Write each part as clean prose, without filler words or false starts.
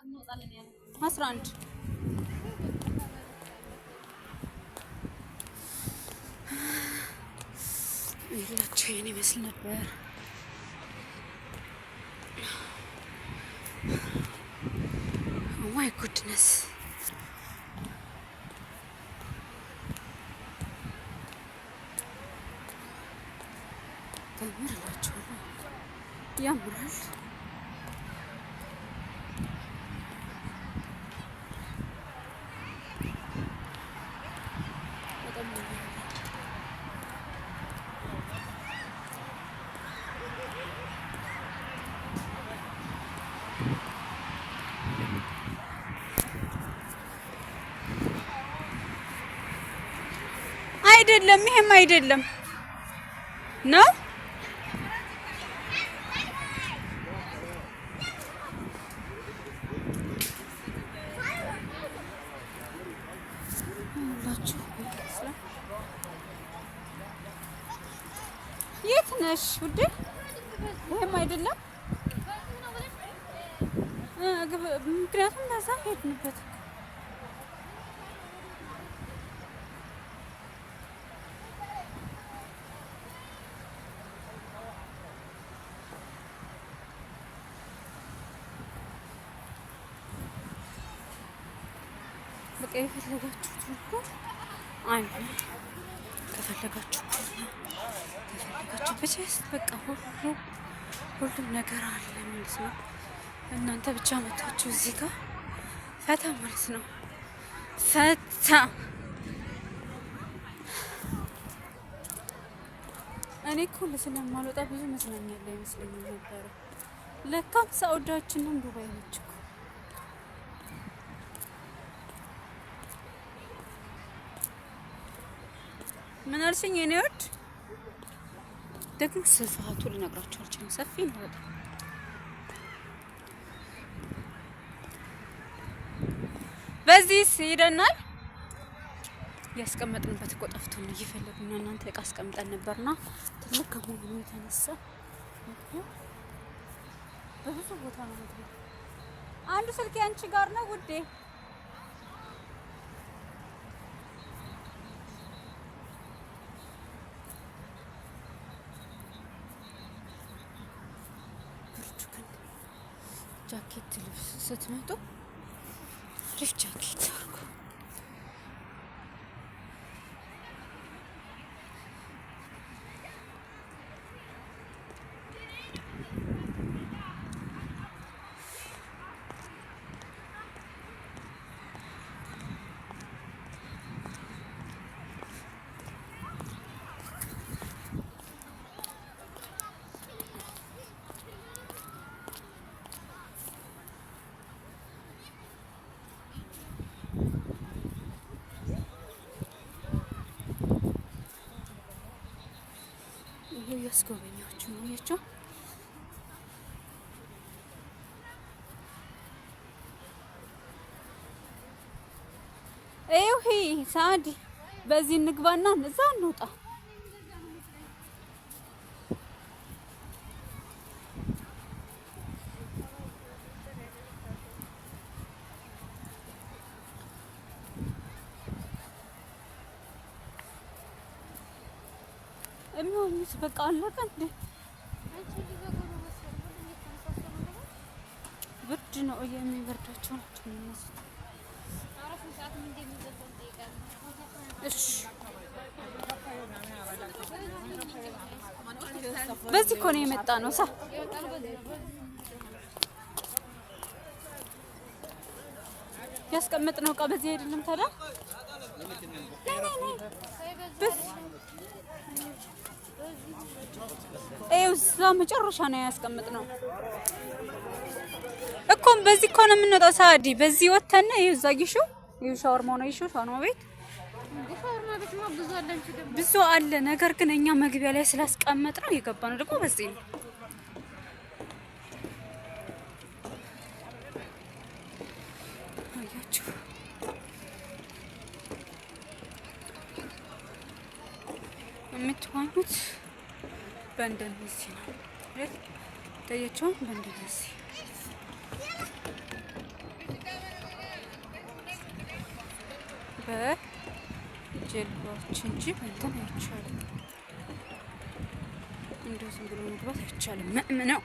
11 ይላችሁ የኔ መስል ነበር። ኦ ማይ ጉድነስ ተምራላችሁ ያምራል። አይደለም ይሄም አይደለም ነው የት ነሽ ውዴ? ይሄም አይደለም ምክንያቱም ለዛ ሄድንበት በቃ የፈለጋችሁት ሁሉ አለ። ከፈለጋችሁ ብቻስ በቃ ሁሉም ነገር አለ ማለት ነው። እናንተ ብቻ መታችሁ እዚህ ጋር ፈታ ማለት ነው። ፈታ እኔ እኮ ስለማልወጣ ብዙ መዝናኛ ያለ አይመስለኝም ነበረ። ለካም ሳውዳችንም ዱባይ ነች እኮ። ምን አልሽኝ? የኔ ወድ ደግሞ ስፋቱ ልነግራችሁ አልችልም። ሰፊ ነው በጣም። በዚህ ሄደናል። ያስቀመጥንበት እኮ ጠፍቶን እየፈለግን ነው። እናንተ እቃ አስቀምጠን ነበርና ትልቅ ከመሆኑ የተነሳ በብዙ ቦታ ነው ማለት። አንዱ ስልክ ያንቺ ጋር ነው ውዴ። ጃኬት ልብስ ስትመጡ አሪፍ ጃኬት አርጉ። ያስጎበኛችሁ ነው ያቸው ይሄ ሳዲ በዚህ እንግባና እዛ እንውጣ። እሚሆንስ በቃ አለቀ እንዴ? ብርድ ነው የሚበርዳቸው ናቸው የሚመስሉት። እሺ በዚህ እኮ ነው የመጣ ነው ሳ ያስቀመጥነው እቃ በዚህ አይደለም ታዲያ? እዛ መጨረሻ ነው ያስቀመጥነው እኮ። በዚህ እኮ ነው የምንወጣው ሳዲ። በዚህ ወተና ይኸው እዛ ይሽው ሻወርማ ነው ይሽው ሻወርማ ቤት ብዙ አለ። ነገር ግን እኛ መግቢያ ላይ ስላስቀመጥነው የገባነው ደግሞ በዚህ ነው። አያችሁ የምትዋኙት በእንደዚህ ነው። ታያችሁ በእንደዚህ በጀልባዎች እንጂ በእንትን አይቻልም። እንደው ዝም ብሎ መግባት አይቻልም። ነው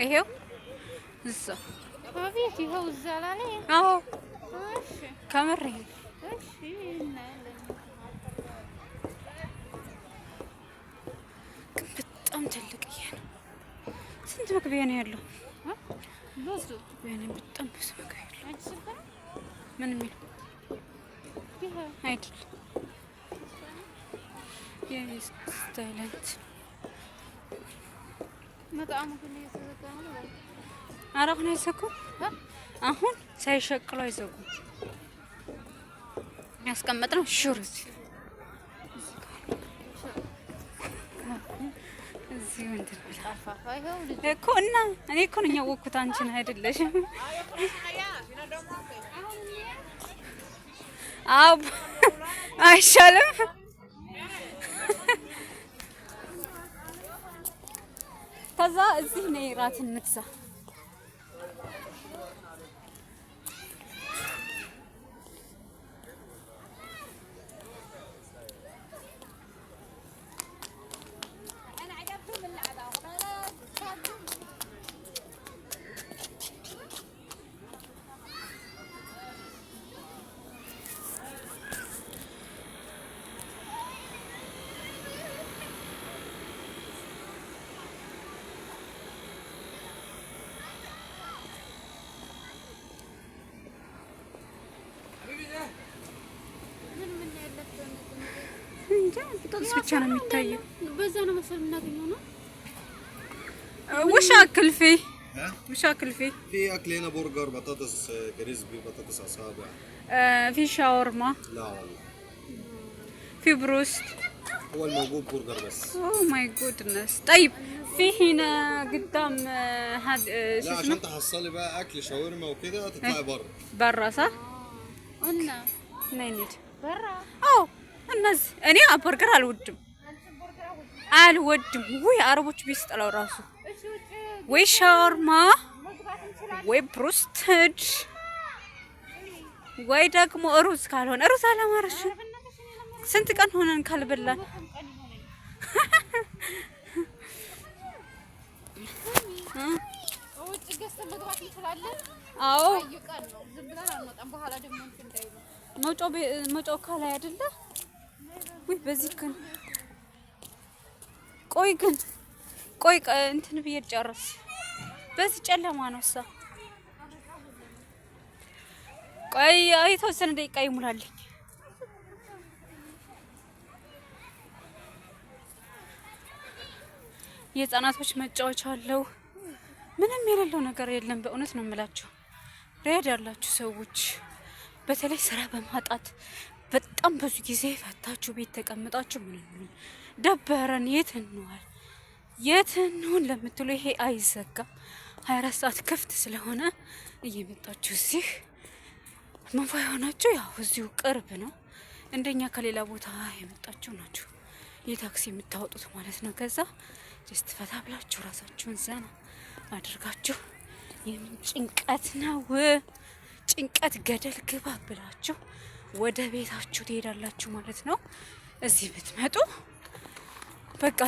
ይሄው እዛ አቤት ይሄው እዛ ላይ አዎ እሺ ከምር እሺ እናያለን። በጣም ትልቅዬ ነው። ስንት መግቢያ ነው ያለው? ብዙ ያኔ በጣም ብዙ መግቢያ ያለው። አንቺ ስልክ ነው ምን የሚል ይሄ አይደል? የስታይላንት መጣሙ ሁሉ እየተዘጋ ነው። ኧረ አሁን አይዘጉም። አሁን ሳይሸቅሉ አይዘጉም። ያስቀመጥነው ሹር እዚህ እንትን ጣፋፋ ይሄው ልጅ እኮ እና እኔ እኮ ነኝ ያወቅኩት አንቺን አይደለሽም። አብ አይሻልም? ከዛ እዚህ ነው ራት እንግዛ። ጥቅስ ብቻ ነው የሚታየው። በዛ ነው መሰል የምናገኘው ነው። وش اكل فيه؟ وش اكل فيه؟ في اكل هنا برجر بطاطس كريسبي بطاطس اصابع. في شاورما. لا والله. في بروست. هو الموجود برجر بس. اوه ماي جودنس. طيب في هنا قدام هذا لا عشان تحصلي بقى اكل شاورما وكده تطلعي بره. برا صح؟ قلنا نينيد. برا. አዎ እነዚህ እኔ በርገር አልወድም ወይ አረቦች ቢስጠላው ራሱ ወይ ሻወርማ ወይ ብሩስትድ ወይ ደግሞ ሩዝ ካልሆነ ሩዝ አላማረሽ። ስንት ቀን ሆነን ካልበላን? አዎ መውጫው ካላይ አይደለ ወይ? በዚህ ግን ቆይ እንትን ብዬ ጨርስ። በዚህ ጨለማ ነው እሷ። ቆይ የተወሰነ ደቂቃ ይሙላልኝ። የህፃናቶች መጫወቻ አለው። ምንም የሌለው ነገር የለም። በእውነት ነው የምላችሁ። ሪያድ ያላችሁ ሰዎች በተለይ ስራ በማጣት በጣም ብዙ ጊዜ ፈታችሁ ቤት ተቀምጣችሁ ምን ደበረን የት እንዋል የት እንሁን ለምትሉ ይሄ አይዘጋም። 24 ሰዓት ክፍት ስለሆነ እየመጣችሁ እዚህ መንፋ የሆናችሁ ያው እዚሁ ቅርብ ነው። እንደኛ ከሌላ ቦታ የመጣችሁ ናችሁ የታክሲ የምታወጡት ማለት ነው። ከዛ ጀስት ፈታ ብላችሁ ራሳችሁን ዘና አድርጋችሁ የምን ጭንቀት ነው ጭንቀት ገደል ግባ ብላችሁ ወደ ቤታችሁ ትሄዳላችሁ ማለት ነው። እዚህ ብትመጡ በቃ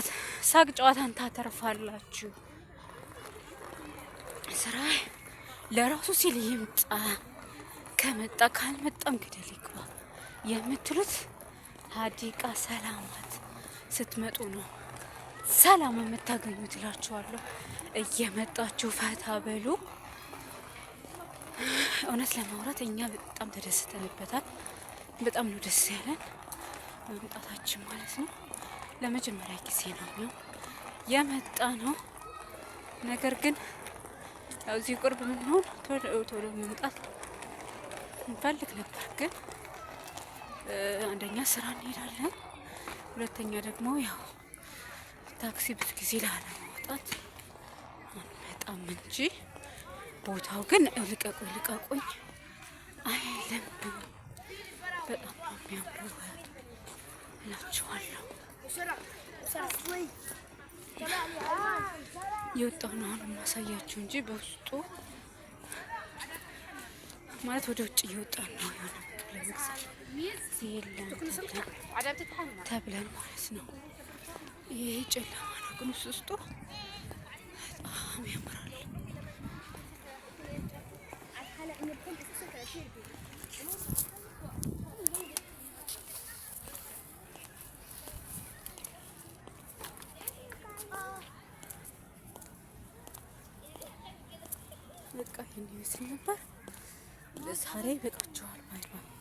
ሳቅ ጨዋታን ታተርፋላችሁ። ስራ ለራሱ ሲል ይምጣ ከመጣ ካልመጣም ገደል ይግባ የምትሉት ሀዲቃ ሰላማት ስትመጡ ነው ሰላም የምታገኙት እላችኋለሁ። እየመጣችሁ ፈታ በሉ። እውነት ለማውራት እኛ በጣም ተደስተንበታል። በጣም ነው ደስ ያለን መምጣታችን ማለት ነው። ለመጀመሪያ ጊዜ ነው የመጣ ነው። ነገር ግን ያው እዚህ ቅርብ ምንሆን ቶሎ መምጣት እንፈልግ ነበር። ግን አንደኛ ስራ እንሄዳለን፣ ሁለተኛ ደግሞ ያው ታክሲ ብዙ ጊዜ ላለማውጣት አንመጣም እንጂ ቦታው ግን ልቀቁኝ አይልም። በጣም ነው የሚያምረው እላችኋለሁ። የወጣው ነው አሁን ማሳያችሁ እንጂ በውስጡ ማለት ወደ ውጭ እየወጣን ነው። የሆነ ምግብ ለመግዛት የለም ተብለን ማለት ነው። ይሄ ጨለማ ነው ግን ውስጡ በጣም ያምራል። በቃ ይሄን ይመስል ነበር ለዛሬ። በቃችኋል። ባይ ባይ።